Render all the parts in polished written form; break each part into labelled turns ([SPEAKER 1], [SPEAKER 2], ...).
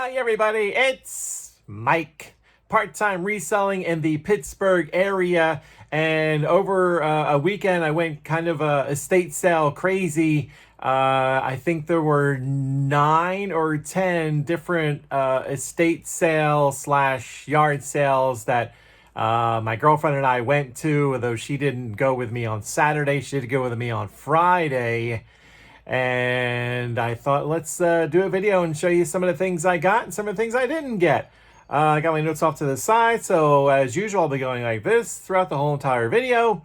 [SPEAKER 1] Hi everybody, it's Mike, part-time reselling in the Pittsburgh area, and over a weekend I went kind of estate sale crazy. I think there were 9 or 10 different estate sale slash yard sales that my girlfriend and I went to, though she didn't go with me on Saturday. She did go with me on Friday. And I thought, let's do a video and show you some of the things I got and some of the things I didn't get. I got my notes off to the side, so as usual, I'll be going like this throughout the whole entire video.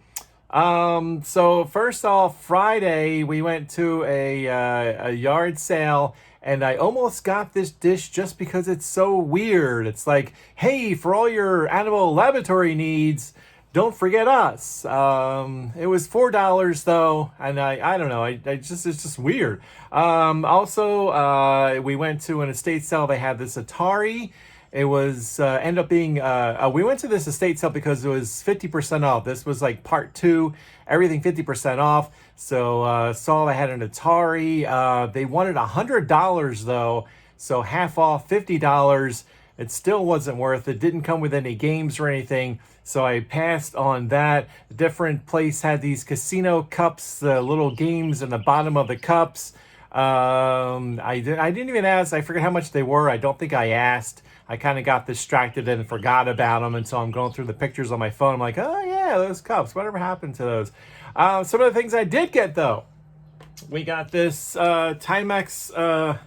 [SPEAKER 1] So first off, Friday, we went to a yard sale, and I almost got this dish just because it's so weird. It's like, hey, for all your animal laboratory needs, don't forget us. It was $4 though, and I don't know. It's just weird. Also, we went to an estate sale. They had this Atari. It was ended up being. We went to this estate sale because it was 50% off. This was like part 2, everything 50% off. So saw they had an Atari. They wanted $100 though, so half off, $50. It still wasn't worth it. Didn't come with any games or anything. So I passed on that. A different place had these casino cups, the little games in the bottom of the cups. I didn't even ask. I forget how much they were. I don't think I asked. I kind of got distracted and forgot about them. And so I'm going through the pictures on my phone. I'm like, oh yeah, those cups. Whatever happened to those? Some of the things I did get though. We got this Timex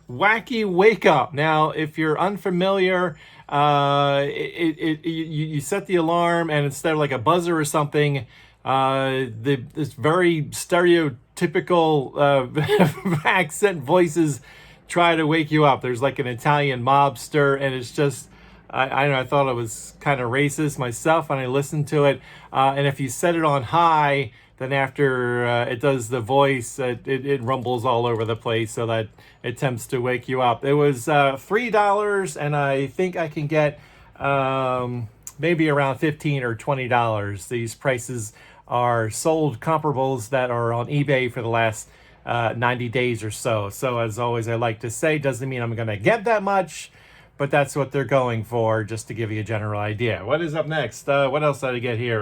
[SPEAKER 1] Wacky Wake Up. Now, if you're unfamiliar, you set the alarm, and instead of like a buzzer or something, this very stereotypical accent voices try to wake you up. There's like an Italian mobster, and it's just, I don't know, I thought it was kind of racist myself, and I listened to it. And if you set it on high, then after it does the voice, it rumbles all over the place, so that it attempts to wake you up. It was $3, and I think I can get maybe around $15 or $20. These prices are sold comparables that are on eBay for the last 90 days or so. So as always, I like to say, doesn't mean I'm going to get that much, but that's what they're going for, just to give you a general idea. What is up next? What else did I get here?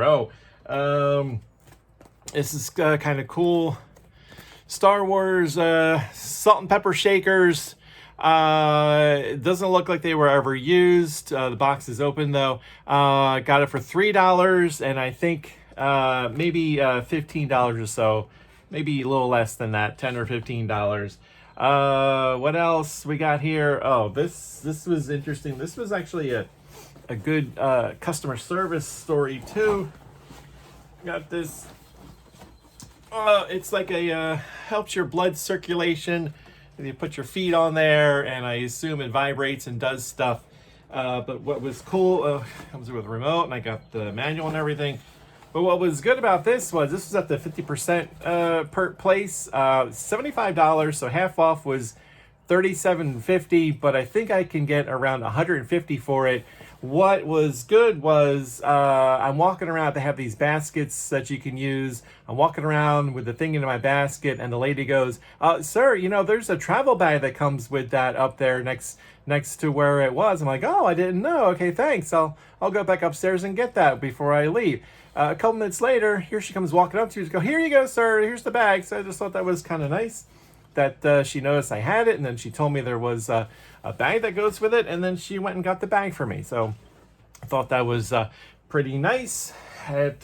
[SPEAKER 1] This is kind of cool. Star Wars salt and pepper shakers. It doesn't look like they were ever used. The box is open though. Got it for $3, and I think maybe $15 or so. Maybe a little less than that, $10 or $15. What else we got here? Oh, this was interesting. This was actually a good customer service story too. Got this. It's like a helps your blood circulation. You put your feet on there, and I assume it vibrates and does stuff. But what was cool, comes with a remote, and I got the manual and everything. But what was good about this was at the 50% per place, $75. So half off was $37.50, but I think I can get around $150 for it. What was good was I'm walking around. They have these baskets that you can use. I'm walking around with the thing in my basket, and the lady goes, sir, you know, there's a travel bag that comes with that up there next to where it was. I'm like, oh, I didn't know. Okay, thanks. I'll go back upstairs and get that before I leave. A couple minutes later, here she comes walking up to you. Go, here you go, sir. Here's the bag. So I just thought that was kind of nice that she noticed I had it, and then she told me there was a bag that goes with it, and then she went and got the bag for me. So I thought that was pretty nice. At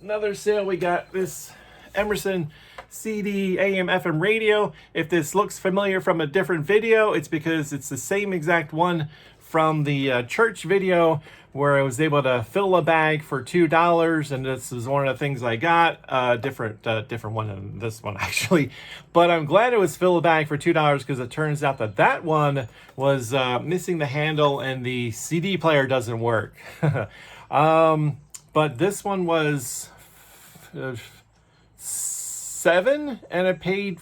[SPEAKER 1] another sale, we got this Emerson CD AM FM radio. If this looks familiar from a different video, it's because it's the same exact one from the church video where I was able to fill a bag for $2, and this is one of the things I got. Different one than this one actually, but I'm glad it was fill a bag for $2 because it turns out that one was missing the handle and the CD player doesn't work. But this one was $7, and I paid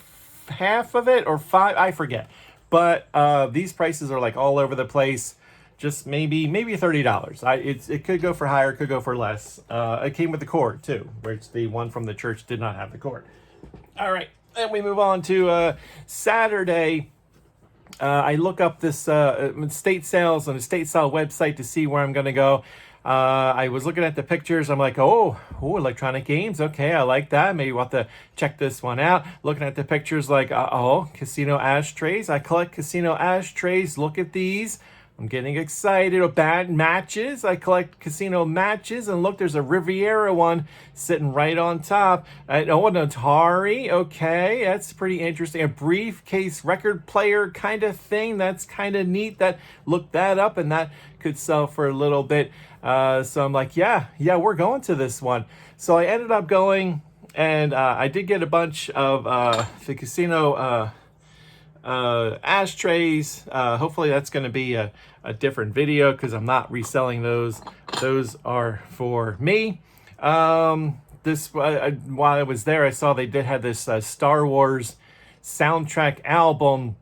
[SPEAKER 1] half of it or $5. I forget. But these prices are like all over the place. Just maybe $30. It could go for higher, it could go for less. It came with the cord too, which the one from the church did not have the cord. All right, then we move on to Saturday. I look up this estate sales on a estate sale website to see where I'm going to go. I was looking at the pictures. I'm like, oh, electronic games. Okay, I like that. Maybe we'll have to check this one out. Looking at the pictures, like, oh, casino ashtrays. I collect casino ashtrays. Look at these. I'm getting excited. Oh, bad matches. I collect casino matches. And look, there's a Riviera one sitting right on top. Oh, an Atari. Okay, that's pretty interesting. A briefcase record player kind of thing. That's kind of neat. Look that up, and that could sell for a little bit. So I'm like, yeah, we're going to this one. So I ended up going, and I did get a bunch of the casino ashtrays. Hopefully that's going to be a different video because I'm not reselling those. Those are for me. While I was there, I saw they did have this Star Wars soundtrack album.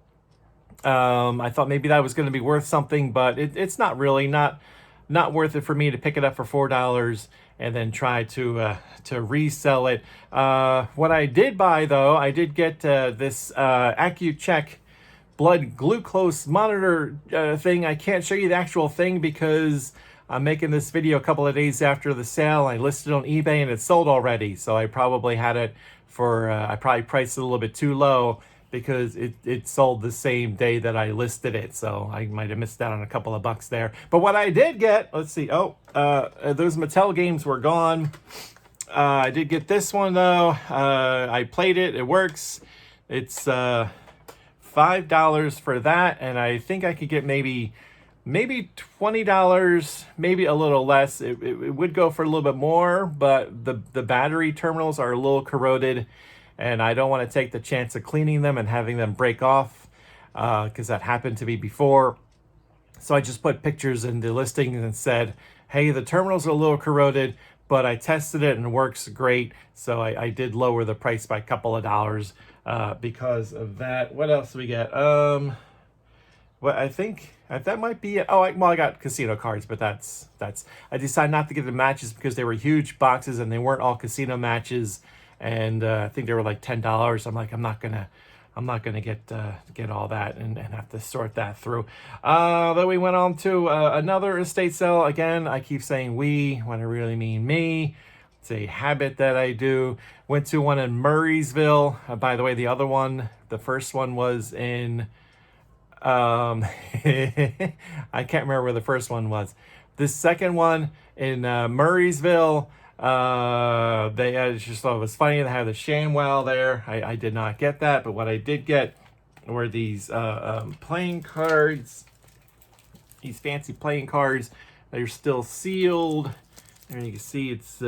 [SPEAKER 1] I thought maybe that was going to be worth something, but it's not really not worth it for me to pick it up for $4 and then try to resell it. What I did buy, though, I did get this AccuCheck blood glucose monitor thing. I can't show you the actual thing because I'm making this video a couple of days after the sale. I listed it on eBay and it's sold already. So I probably had it for, I probably priced it a little bit too low because it sold the same day that I listed it. So I might have missed out on a couple of bucks there. But what I did get, let's see. Oh, those Mattel games were gone. I did get this one though. I played it. It works. It's $5 for that. And I think I could get maybe $20, maybe a little less. It would go for a little bit more, but the battery terminals are a little corroded. And I don't want to take the chance of cleaning them and having them break off because that happened to me before. So I just put pictures in the listing and said, hey, the terminals are a little corroded, but I tested it and it works great. So I did lower the price by a couple of dollars because of that. What else do we get? Well, I think that might be it. Oh, I got casino cards, but that's. I decided not to get the matches because they were huge boxes and they weren't all casino matches. And I think they were like $10. I'm like, I'm not gonna get all that and have to sort that through. Then we went on to another estate sale. Again, I keep saying we when I really mean me. It's a habit that I do. Went to one in Murraysville. By the way, the first one was in. I can't remember where the first one was. The second one in Murraysville. I just thought it was funny. They had the ShamWow there. I did not get that, but what I did get were these playing cards. These fancy playing cards. They're still sealed. And you can see it's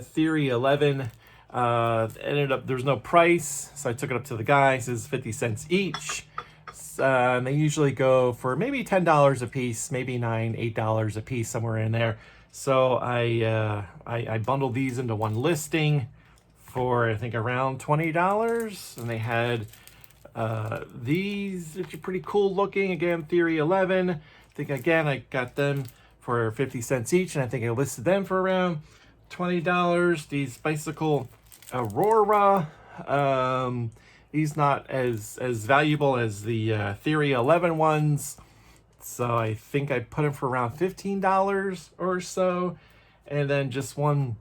[SPEAKER 1] Theory 11. Ended up there's no price, so I took it up to the guy. It says 50 cents each. And they usually go for maybe $10 a piece, maybe $9, $8 a piece, somewhere in there. So I bundled these into one listing for I think around $20, and they had these, which are pretty cool looking. Again, Theory 11. I think again I got them for 50 cents each, and I think I listed them for around $20. These bicycle Aurora. These not as valuable as the Theory 11 ones. So I think I put them for around $15 or so. And then just one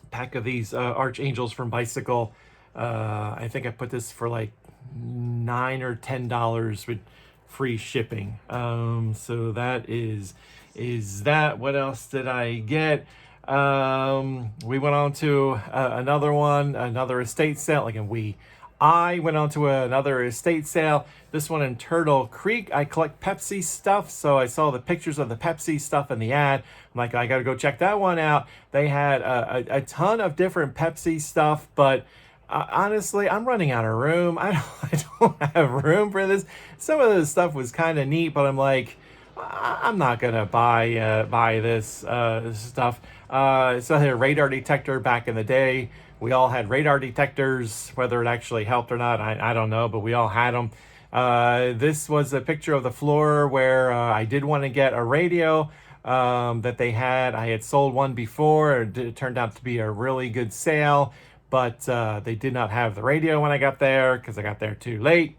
[SPEAKER 1] pack of these Archangels from Bicycle. I think I put this for like $9 or $10 with free shipping. So that is that. What else did I get? We went on to another estate sale. Again, I went on to another estate sale, this one in Turtle Creek. I collect Pepsi stuff, so I saw the pictures of the Pepsi stuff in the ad. I'm like, I got to go check that one out. They had a ton of different Pepsi stuff, but honestly, I'm running out of room. I don't have room for this. Some of this stuff was kind of neat, but I'm like, I'm not going to buy this stuff. So I had a radar detector back in the day. We all had radar detectors, whether it actually helped or not, I don't know, but we all had them. This was a picture of the floor where I did want to get a radio that they had. I had sold one before. It turned out to be a really good sale, but they did not have the radio when I got there because I got there too late.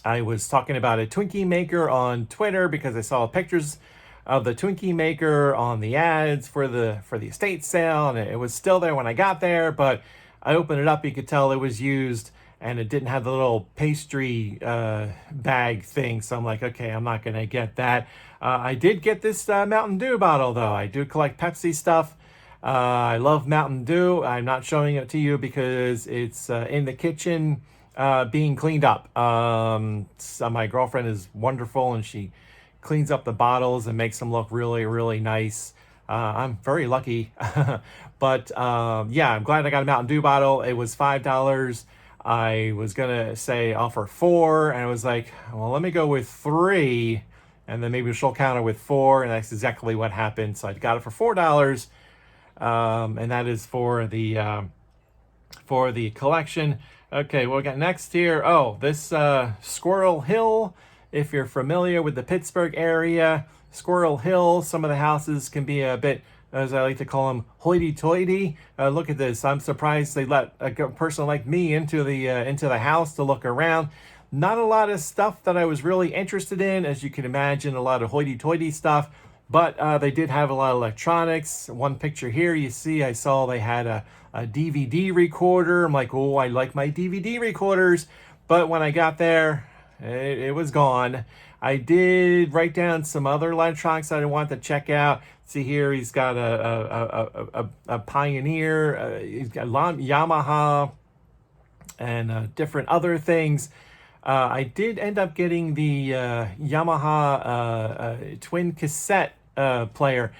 [SPEAKER 1] I was talking about a Twinkie maker on Twitter because I saw pictures of the Twinkie maker on the ads for the estate sale, and it was still there when I got there, but I opened it up, you could tell it was used, and it didn't have the little pastry bag thing, so I'm like, okay, I'm not gonna get that. I did get this Mountain Dew bottle though. I do collect Pepsi stuff. I love Mountain Dew. I'm not showing it to you because it's in the kitchen being cleaned up. So my girlfriend is wonderful, and she cleans up the bottles and makes them look really, really nice. I'm very lucky. But yeah, I'm glad I got a Mountain Dew bottle. It was $5. I was gonna say offer 4, and I was like, well, let me go with 3, and then maybe she'll counter with 4, and that's exactly what happened. So I got it for $4, and that is for the collection. Okay, what we got next here? Oh, this Squirrel Hill. If you're familiar with the Pittsburgh area, Squirrel Hill, some of the houses can be a bit, as I like to call them, hoity-toity. Look at this. I'm surprised they let a person like me into the house to look around. Not a lot of stuff that I was really interested in, as you can imagine, a lot of hoity-toity stuff. But they did have a lot of electronics. One picture here, you see, I saw they had a DVD recorder. I'm like, oh, I like my DVD recorders. But when I got there, it was gone. I did write down some other electronics that I wanted to check out. See here, he's got a Pioneer, he's got Yamaha, and different other things. I did end up getting the Yamaha twin cassette player.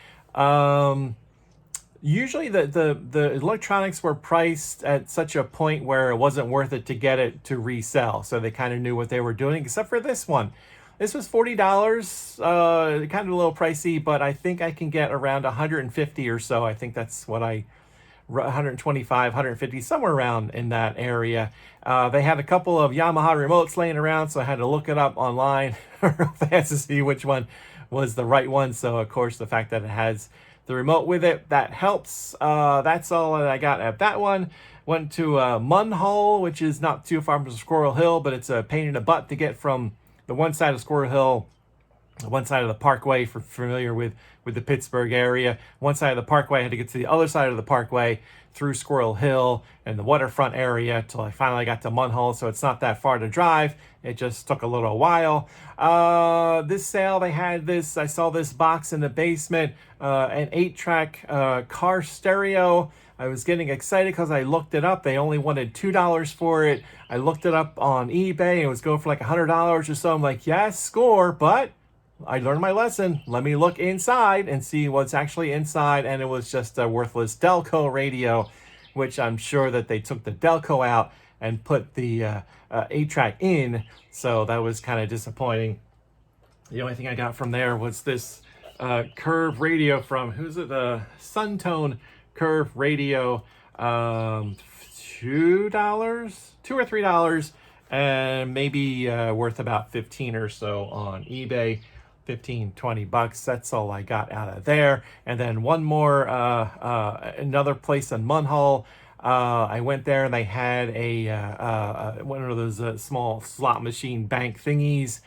[SPEAKER 1] Usually the electronics were priced at such a point where it wasn't worth it to get it to resell. So they kind of knew what they were doing, except for this one. This was $40, kind of a little pricey, but I think I can get around 150 or so. I think that's what 125, 150, somewhere around in that area. They had a couple of Yamaha remotes laying around, so I had to look it up online real fast to see which one was the right one. So of course, the fact that it has the remote with it, that helps. That's all that I got at that one. Went to Munhall, which is not too far from Squirrel Hill, but it's a pain in the butt to get from the one side of Squirrel Hill, one side of the Parkway, for familiar with the Pittsburgh area. One side of the Parkway, I had to get to the other side of the Parkway through Squirrel Hill and the waterfront area till I finally got to Munhall, so it's not that far to drive. It just took a little while. This sale, they had this, I saw this box in the basement, an 8-track car stereo. I was getting excited because I looked it up. They only wanted $2 for it. I looked it up on eBay, and it was going for like $100 or so. I'm like, yes, score, but I learned my lesson. Let me look inside and see what's actually inside, and it was just a worthless Delco radio, which I'm sure that they took the Delco out and put the 8-track in, so that was kind of disappointing. The only thing I got from there was this curve radio from, who's it, the Suntone curve radio, $2 or $3, and maybe worth about 15 or so on eBay. 15, 20 bucks. That's all I got out of there. And then one more, another place in Munhall. I went there and they had a one of those small slot machine bank thingies,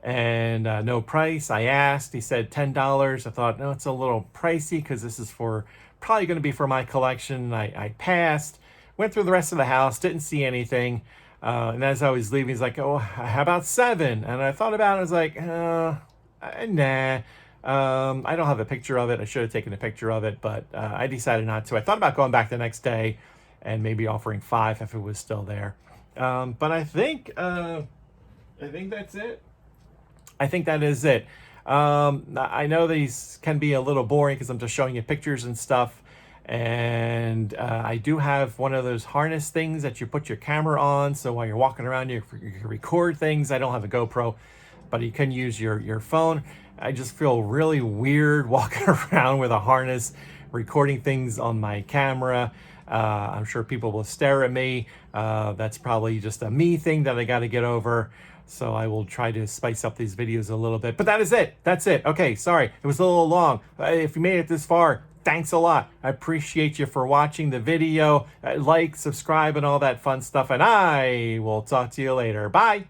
[SPEAKER 1] and no price. I asked, he said $10. I thought, no, it's a little pricey because this is probably going to be for my collection. I passed, went through the rest of the house, didn't see anything. And as I was leaving, he's like, oh, how about $7? And I thought about it, I was like, nah. I don't have a picture of it. I should have taken a picture of it, but I decided not to. I thought about going back the next day and maybe offering $5 if it was still there. But I think that's it. I think that is it. I know these can be a little boring because I'm just showing you pictures and stuff. And I do have one of those harness things that you put your camera on, so while you're walking around, you can record things. I don't have a GoPro, but you can use your phone. I just feel really weird walking around with a harness, recording things on my camera. I'm sure people will stare at me. That's probably just a me thing that I got to get over. So I will try to spice up these videos a little bit. But that is it. That's it. Okay, sorry. It was a little long. If you made it this far, thanks a lot. I appreciate you for watching the video. Like, subscribe, and all that fun stuff. And I will talk to you later. Bye.